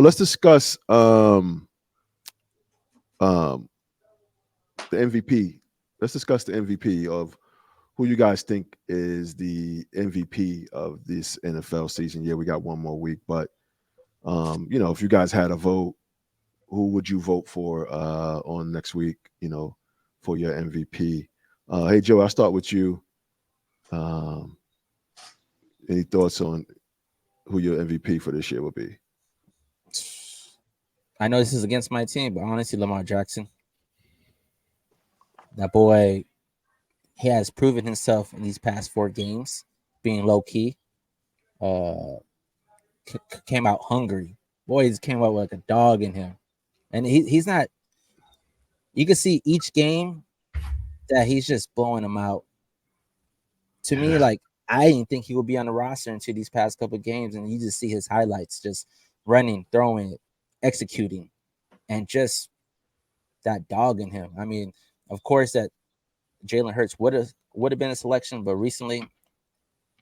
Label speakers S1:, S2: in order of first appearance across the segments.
S1: let's discuss the MVP. Let's discuss the MVP of who you guys think is the MVP of this NFL season. Yeah, we got one more week, but if you guys had a vote, who would you vote for on next week? For your MVP. Hey Joe, I'll start with you. Any thoughts on who your MVP for this year will be?
S2: I know this is against my team, but honestly, Lamar Jackson. That boy, he has proven himself in these past 4 games, being low key. Came out hungry. Boys came out like a dog in him, and he's not. You can see each game that he's just blowing them out. To me, like, I didn't think he would be on the roster until these past couple of games, and you just see his highlights, just running, throwing, executing, and just that dog in him. I mean, of course, that Jalen Hurts would have been a selection, but recently,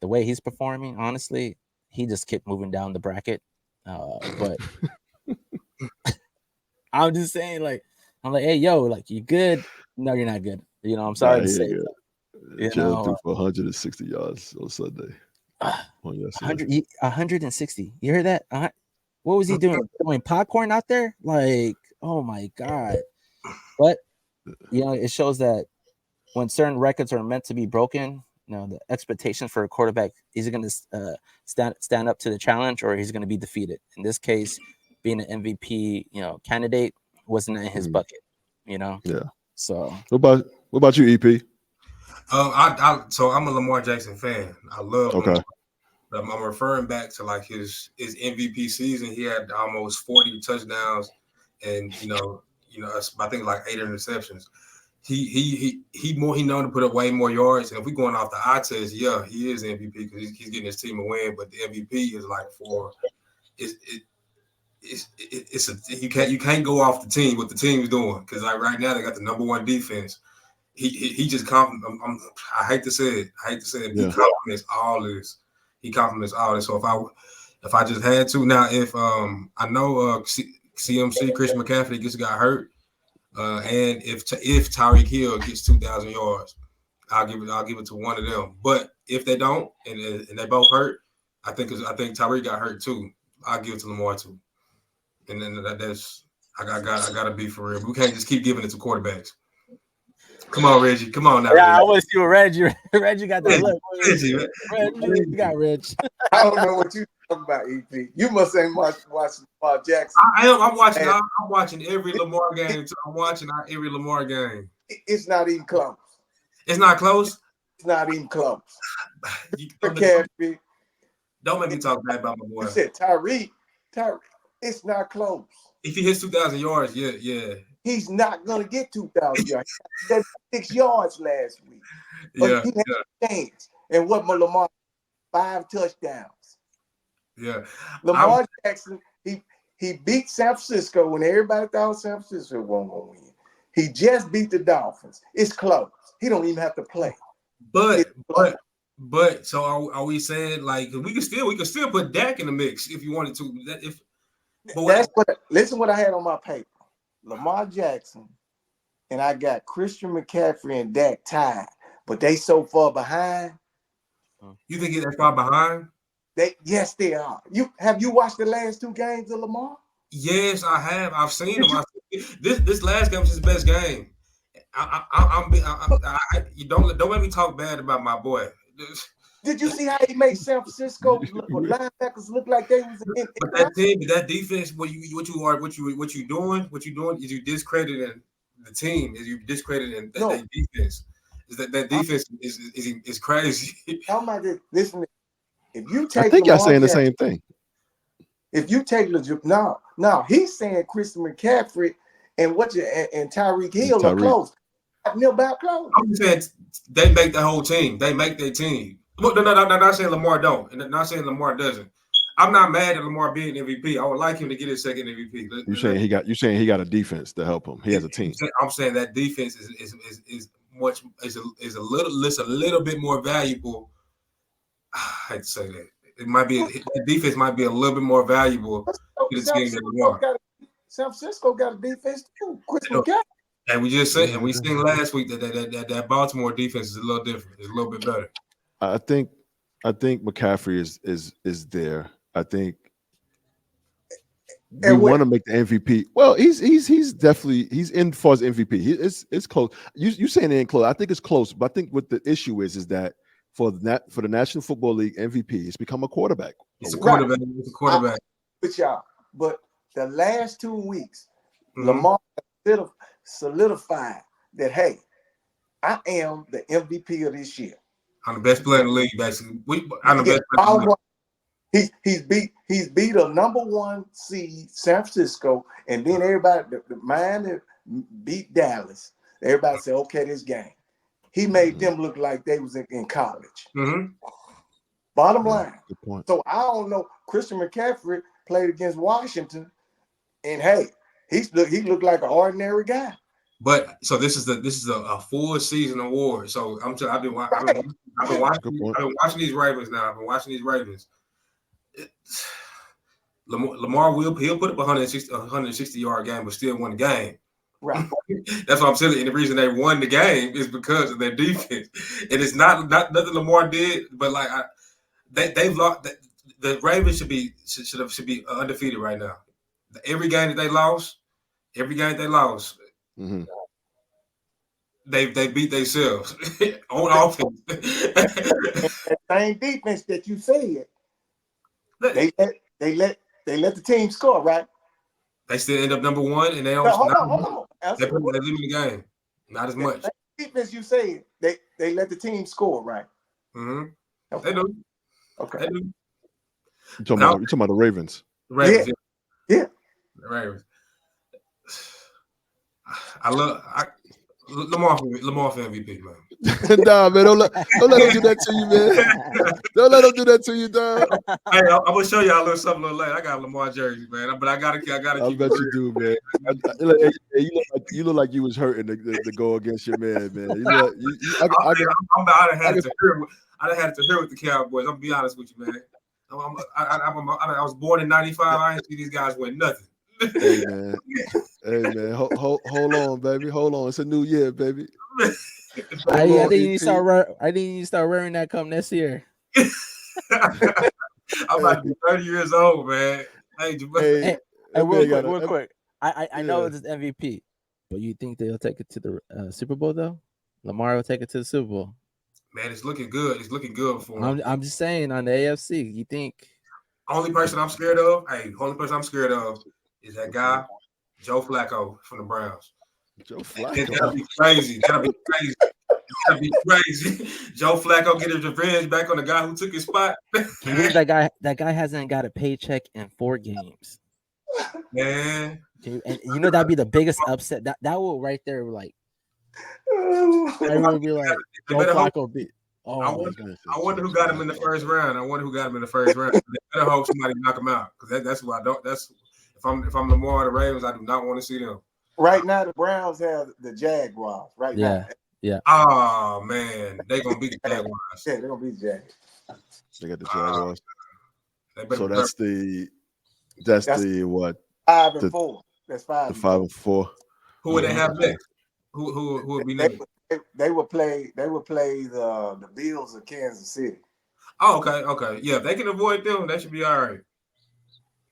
S2: the way he's performing, honestly, he just kept moving down the bracket. But I'm just saying, like, I'm like, hey, yo, like, you good? No, you're not good. I'm sorry to say.
S1: Jalen threw for 160 yards on Sunday.
S2: 160. You heard that? What was he doing? Throwing popcorn out there? Like, oh my God. But, it shows that when certain records are meant to be broken, the expectations for a quarterback, is he going to stand up to the challenge, or he's going to be defeated? In this case, being an MVP, candidate wasn't in his bucket, Yeah. So
S1: what about you, EP?
S3: So I'm a Lamar Jackson fan. I love Lamar. I'm referring back to like his MVP season. He had almost 40 touchdowns, and I think like 8 interceptions. He known to put up way more yards. And if we're going off the eye test, yeah, he is MVP because he's getting his team a win. But the MVP is like you can't go off the team what the team's doing, because like right now they got the number 1 defense. He just compliments. I hate to say it. He compliments all this. So if I just had to now, if I know CMC Christian McCaffrey just got hurt, and if Tyreek Hill gets 2,000 yards, I'll give it to one of them. But if they don't, and they both hurt, I think Tyreek got hurt too. I'll give it to Lamar too. And then that's I gotta be for real. We can't just keep giving it to quarterbacks. Come on, Reggie. Come on now.
S2: Yeah,
S3: Reggie.
S2: I want to see what Reggie got that look. Reggie got Rich.
S4: I don't know what you talking about, EP. You must ain't watching Lamar Jackson.
S3: I'm watching every Lamar game. I'm watching every Lamar game.
S4: It's not even close.
S3: It's not close?
S4: It's not even close.
S3: Don't make me talk bad about my boy.
S4: You said Tyreek. It's not close.
S3: If he hits 2,000 yards, yeah.
S4: He's not going to get 2,000 yards. He got 6 yards last week. But he had a chance. And what Lamar, 5 touchdowns.
S3: Yeah.
S4: Lamar Jackson, he beat San Francisco when everybody thought San Francisco wasn't going to win. He just beat the Dolphins. It's close. He don't even have to play.
S3: But so are we saying, like, we can still put Dak in the mix if you wanted to.
S4: Listen what I had on my paper. Lamar Jackson, and I got Christian McCaffrey and Dak tied, but they so far behind.
S3: You think they're far behind?
S4: Yes, they are. Have you watched the last 2 games of Lamar?
S3: Yes, I have. I've seen him. This last game was his best game. You don't let me talk bad about my boy.
S4: Did you see how he made San Francisco linebackers look like they was in?
S3: But that defense, what you doing is you discrediting the team. Is you discrediting that defense? Is that defense is crazy?
S4: Listen, if you take,
S1: I think y'all saying the same thing.
S4: If you take no, he's saying Christian McCaffrey and Tyreek Hill are close. About close.
S3: I'm saying they make the whole team. They make their team. No, not saying Lamar don't, and not saying Lamar doesn't. I'm not mad at Lamar being MVP. I would like him to get his second MVP.
S1: You saying he got a defense to help him. He has a team.
S3: I'm saying that defense is a little bit more valuable. I hate to say that. It might be the defense might be a little bit more valuable
S4: San Francisco got a defense too. Chris McCaffrey.
S3: And we just said, and we seen last week that Baltimore defense is a little different. It's a little bit better.
S1: I think McCaffrey is there. I think we want to make the MVP. Well, he's definitely in for his MVP. It's close. You saying it ain't close? I think it's close, but I think what the issue is that for the National Football League MVP, it's become a quarterback.
S3: It's a quarterback. It's a quarterback.
S4: But the last 2 weeks, Lamar solidified that, hey, I am the MVP of this year.
S3: I'm the best player in the league, basically. I'm the best player in the league. He's beat a number 1 seed, San Francisco, and then everybody, the Miami beat Dallas. Everybody said, okay, this game. He made them look like they was in college. Bottom line.
S1: Good point.
S4: So I don't know. Christian McCaffrey played against Washington, and hey, he looked like an ordinary guy.
S3: But so this is a full season award. So I've been watching these Ravens now. I've been watching these Ravens. Lamar he'll put up 160 yard game, but still won the game.
S4: Right.
S3: That's what I'm saying. And the reason they won the game is because of their defense. And it's not nothing Lamar did, but like they've lost. The Ravens should be undefeated right now. Every game that they lost, they beat themselves on offense.
S4: That same defense that you said, they let the team score, right?
S3: They still end up number 1, and they don't.
S4: Hold on.
S3: They lose the game, not as much.
S4: The defense you said, they let the team score, right?
S3: Okay. They do.
S4: Okay.
S3: They do.
S1: You're talking about the Ravens.
S3: The Ravens,
S4: yeah.
S3: The Ravens. Lamar for MVP, man.
S1: Nah, man, don't let him do that to you, man. Don't let him do that to you, dog.
S3: Hey, I'm gonna show y'all a little something a little later. I got a Lamar jersey, man, but I gotta.
S1: I bet you do, man. You look like you was hurting to go against your man, man.
S3: I'd have had to hear with the Cowboys. I'm gonna be honest with you, man. I was born in '95. I didn't see these guys win nothing.
S1: Hey man, hold on, baby. Hold on. It's a new year, baby.
S2: I think you start wearing that come next year.
S3: I'm about to be 30 years old, man. Hey,
S2: real quick. I know it's MVP, but you think they'll take it to the Super Bowl though? Lamar will take it to the Super Bowl.
S3: Man, it's looking good. It's looking good for him.
S2: I'm just saying on the AFC. You think?
S3: Only person I'm scared of is that guy, Joe Flacco from the Browns.
S1: Joe Flacco.
S3: It's gotta be crazy. Joe Flacco get his revenge back on the guy who took his spot.
S2: Can you believe that guy hasn't got a paycheck in 4 games?
S3: Man.
S2: And that'd be the biggest upset. That will right there, like everyone would be like, Joe Flacco beat. Oh,
S3: I wonder who got him in the first round. They better hope somebody knock him out, because that's what I don't. That's if I'm Lamar or the Ravens, I do not want to see them.
S4: Right now, the Browns have the Jaguars. Right now.
S2: Yeah.
S3: Oh man, they gonna beat the Jaguars.
S4: Yeah, they're gonna beat the Jaguars.
S1: They got the Jaguars.
S3: So
S1: that's the what?
S4: 5-4. That's 5.
S1: The 5-4.
S3: Who would they have next? Who would be next?
S4: They would play the Bills of Kansas City.
S3: Oh, okay. Yeah, if they can avoid them, that should be all right.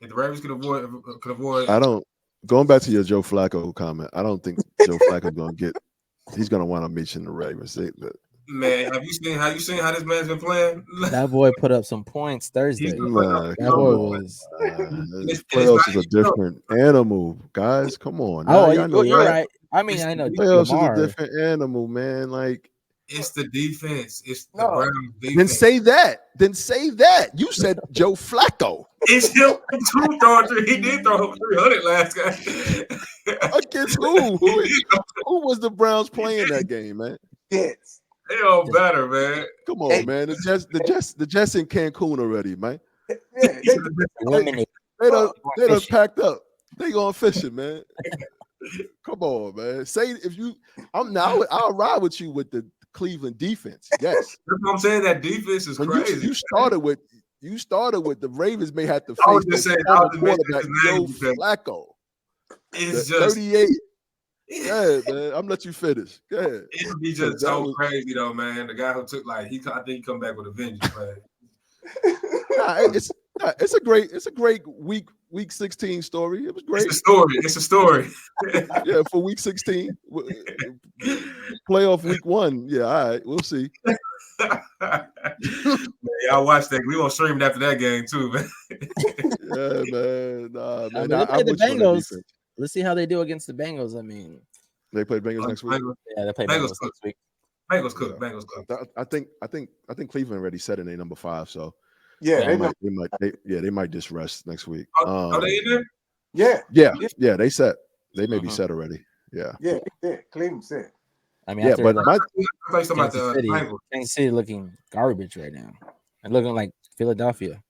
S3: If the Ravens could avoid.
S1: Going back to your Joe Flacco comment, I don't think Joe Flacco he's gonna want to meet you in the Ravens.
S3: Man, have you seen how this man's been playing?
S2: That boy put up some points Thursday.
S1: His playoffs is a different animal, guys. Come on.
S2: You're right. I mean, I know
S1: playoffs is a different animal, man. Like,
S3: it's the defense. It's the Browns defense.
S1: Then say that. You said Joe Flacco.
S3: It's him too. He did throw 300 last guy.
S1: Against who? Who was the Browns playing that game, man?
S4: Yes.
S3: They all better, man.
S1: Come on, man. The Jets in Cancun already, man. They done packed up. They going fishing, man. Come on, man. I'll ride with you with the Cleveland defense. Yes.
S3: That's what I'm saying. That defense is crazy.
S1: You started with you started with the Ravens may have to
S3: I was
S1: face
S3: just
S1: the
S3: saying, I was
S1: former
S3: just
S1: quarterback
S3: mentioning
S1: Joe
S3: his name
S1: Flacco.
S3: it's
S1: The
S3: just
S1: 38. Go ahead, man. I'm gonna let you finish. Go ahead.
S3: it'd be
S1: 'Cause
S3: just
S1: that
S3: so
S1: was-
S3: crazy though, man. The guy who took I think he come back with a vengeance, man.
S1: It's a great week 16 story. It was great.
S3: It's a story.
S1: Yeah, for week 16. Playoff week 1. Yeah, all right. We'll see.
S3: Man, y'all watch that. We gonna stream it after that game too, man.
S1: Yeah, man. Nah, man.
S2: They play the
S1: with you on that
S2: Bengals.
S1: defense.
S2: Let's see how they do against the Bengals. I mean,
S1: They play Bengals next week.
S2: yeah, they play
S3: Bengals
S2: Bengals next week.
S3: Bengals cook. Bengals cook.
S1: I think Cleveland already set in a number 5, so
S4: Yeah,
S1: they might just rest next week.
S3: Are they in there?
S1: Yeah, they set. They may be set already. Yeah.
S4: Cleveland said.
S2: I mean,
S1: Yeah,
S2: after
S1: but
S3: I thought you about
S2: Kansas
S3: the
S2: City,
S3: Bengals.
S2: Kansas City looking garbage right now, and looking like Philadelphia.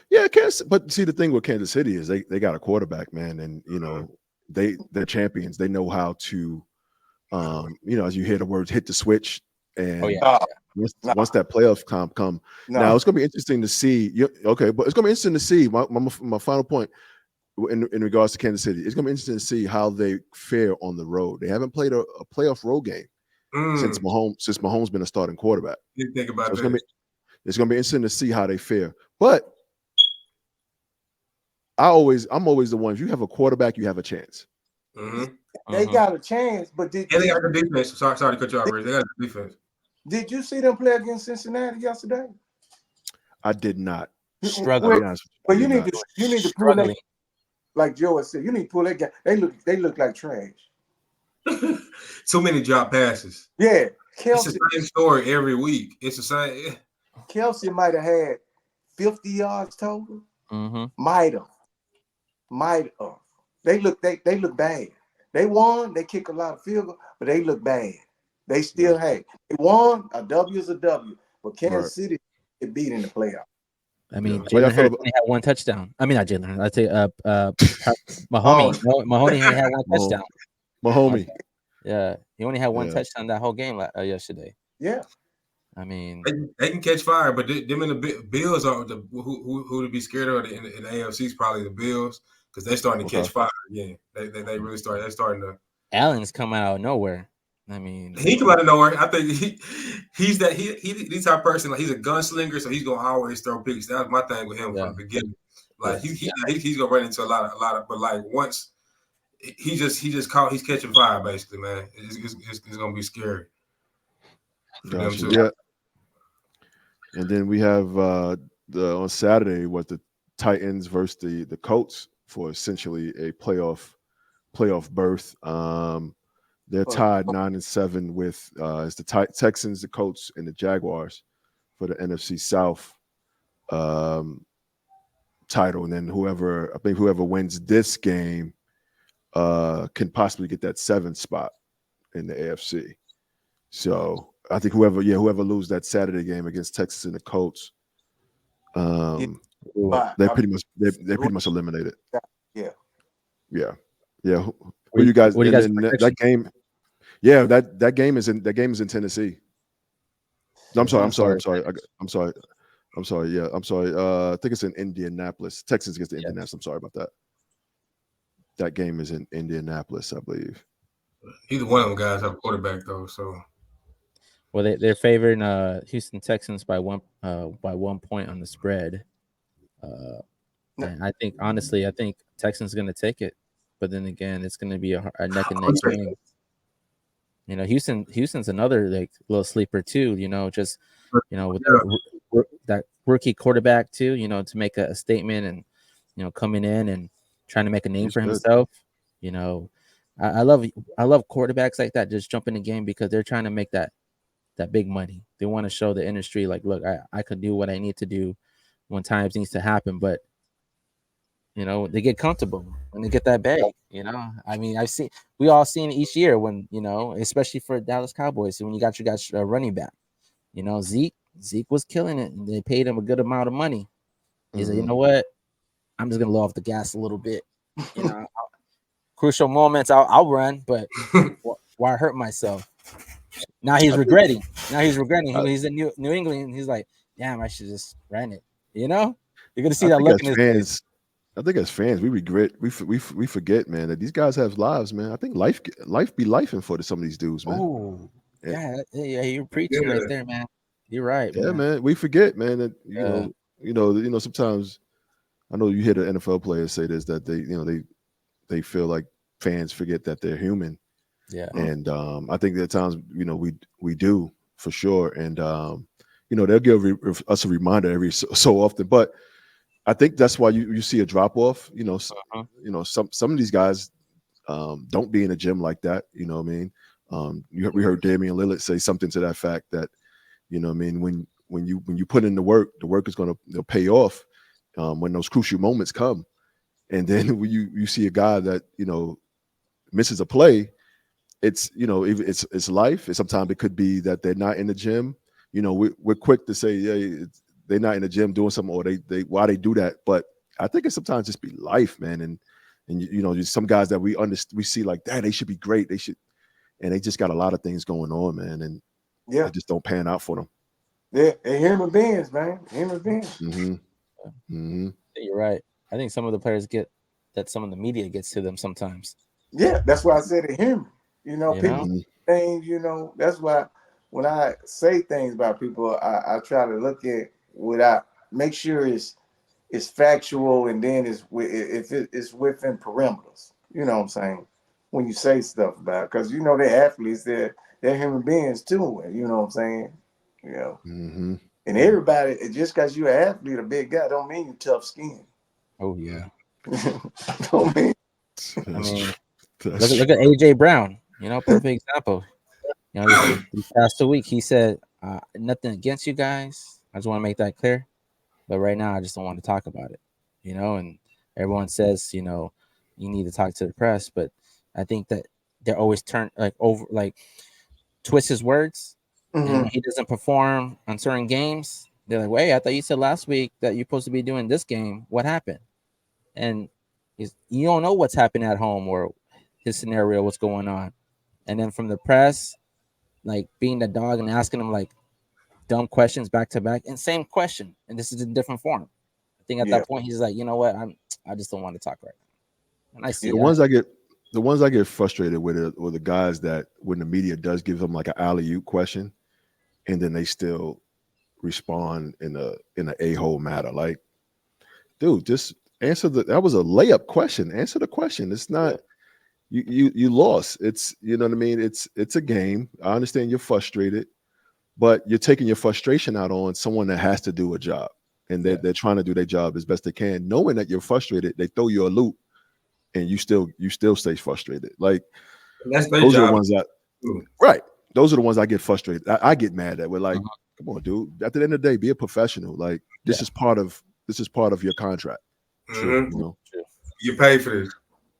S1: Yeah, but see the thing with Kansas City is they got a quarterback, man, and they're champions. They know how to as you hear the words hit the switch, and once that playoff come. Now it's gonna be interesting to see. But it's gonna be interesting to see. My final point in regards to Kansas City, it's gonna be interesting to see how they fare on the road. They haven't played a playoff road game since Mahomes been a starting quarterback.
S3: You think about
S1: so
S3: that.
S1: It's gonna be interesting to see how they fare. But I'm always the one. If you have a quarterback, you have a chance.
S4: They got a chance, but
S3: they got a defense. Sorry to cut you off, Ray. They got a defense.
S4: Did you see them play against Cincinnati yesterday?
S1: I did not.
S2: Struggling.
S4: But you need to pull that, like Joe said. You need to pull that guy. They look like trash.
S3: Too many drop passes.
S4: Yeah,
S3: It's the same story every week. It's the same.
S4: Kelsey might have had 50 yards total. Might have. They look bad. They won. They kick a lot of field goals, but they look bad. They still they won. A W is a W, but Kansas City get beat in the playoff.
S2: I mean, Jalen Hurts only had 1 touchdown. I mean, not Jalen Hurts. I'd say Mahomie. Mahoney only had 1 touchdown.
S1: Mahomie.
S2: Yeah, he only had 1 touchdown that whole game yesterday.
S4: Yeah.
S2: I mean,
S3: they can catch fire, but them and the Bills are who to be scared of in the AFC is probably the Bills because they're starting to catch fire again. They really started. They're starting to.
S2: Allen's coming out of nowhere. I mean,
S3: he come out of nowhere. I think he's the type of person. Like he's a gunslinger, so he's gonna always throw picks. That was my thing with him from the beginning. Like he's gonna run into a lot of. But like once he's catching fire basically, man. It's gonna be scary.
S1: Gotcha. Yeah. And then we have on Saturday was the Titans versus the Colts for essentially a playoff berth. They're tied 9-7 with it's the Texans, the Colts, and the Jaguars for the NFC South title. And then whoever wins this game can possibly get that 7th spot in the AFC. So I think whoever loses that Saturday game against Texas and the Colts, they're pretty much eliminated. Yeah. Who you guys? That game. Yeah, that game is in Tennessee. I'm sorry. Yeah, I'm sorry. I think it's in Indianapolis. Texans against the Indianapolis. I'm sorry about that. That game is in Indianapolis, I believe.
S3: Either one of them guys have a quarterback though, so.
S2: Well, they're favoring Houston Texans by 1 point on the spread. And I think honestly, Texans going to take it, but then again, it's going to be a neck and neck game. Houston's another like little sleeper too. With that rookie quarterback too. To make a statement and coming in and trying to make a name for himself. I love quarterbacks like that just jump in the game because they're trying to make that big money. They want to show the industry like, look, I could do what I need to do when times needs to happen, but they get comfortable when they get that bag. I mean, we all seen each year when especially for Dallas Cowboys when you got your guys running back. Zeke was killing it, and they paid him a good amount of money. He said, you know what, I'm just gonna lower off the gas a little bit. Crucial moments, I'll run, but why hurt myself? Now he's regretting. He's in New England. And he's like, damn, I should just run it. You know, you're gonna see
S1: I
S2: that
S1: think
S2: look
S1: as
S2: in his face.
S1: fans, I think as fans, we regret, we forget, man, that these guys have lives, man. I think life be lifing for some of these dudes, man.
S2: Oh,
S1: Yeah.
S2: yeah, you're preaching right there, man. You're right,
S1: Yeah,
S2: man.
S1: man. We forget, man, that
S2: Yeah.
S1: sometimes I know you hear the NFL players say this, that they feel like fans forget that they're human.
S2: Yeah.
S1: And I think at times, we do for sure. And they'll give us a reminder every so often. But I think that's why you see a drop off. Some of these guys don't be in a gym like that. You know what I mean? We heard Damian Lillard say something to that fact that, you know what I mean, when you put in the work is going to pay off when those crucial moments come. And then when you see a guy that misses a play, it's life. And sometimes it could be that they're not in the gym. We're quick to say, yeah, they're not in the gym doing something, or they why they do that. But I think it's sometimes just be life, man. And just some guys that we see like that, they should be great. They should, and they just got a lot of things going on, man. And
S4: Yeah,
S1: it just don't pan out for them.
S4: they're human beings, man. Human beings.
S1: Mm-hmm. Mm-hmm.
S2: You're right. I think some of the players get that some of the media gets to them sometimes.
S4: Yeah, that's why I said they're human. People
S1: Mm-hmm.
S4: things. That's why when I say things about people, I try to look at make sure it's factual, and then if it's within parameters. You know what I'm saying? When you say stuff about, because they're athletes, they're human beings too. You know what I'm saying?
S1: Mm-hmm.
S4: And everybody, just because you're an athlete, a big guy, don't mean you tough skin.
S2: Oh yeah.
S4: Don't mean.
S2: I mean, look at AJ Brown. Perfect example. This past week he said, "Nothing against you guys. I just want to make that clear. But right now, I just don't want to talk about it." And everyone says, you need to talk to the press, but I think that they're always twist his words. And when he doesn't perform on certain games, they're like, "Wait, I thought you said last week that you're supposed to be doing this game. What happened?" And you don't know what's happening at home or his scenario, what's going on. And then from the press, like being the dog and asking him like dumb questions back to back, and same question, and this is in different form. I think at that point he's like, you know what, I just don't want to talk right now. And I see
S1: the ones I get frustrated with are the guys that when the media does give them like an alley-oop question, and then they still respond in an a-hole matter. Like, dude, just answer that was a layup question. Answer the question. It's not you lost. It's, you know what I mean? It's a game. I understand you're frustrated, but you're taking your frustration out on someone that has to do a job, and they're trying to do their job as best they can, knowing that you're frustrated. They throw you a loop, and you still stay frustrated. Like,
S3: that's their
S1: those
S3: job.
S1: are the ones that right. Those are the ones I get frustrated. I get mad at. We're like, come on, dude. At the end of the day, be a professional. Like, this is part of your contract.
S3: Mm-hmm.
S1: True,
S3: You pay for this.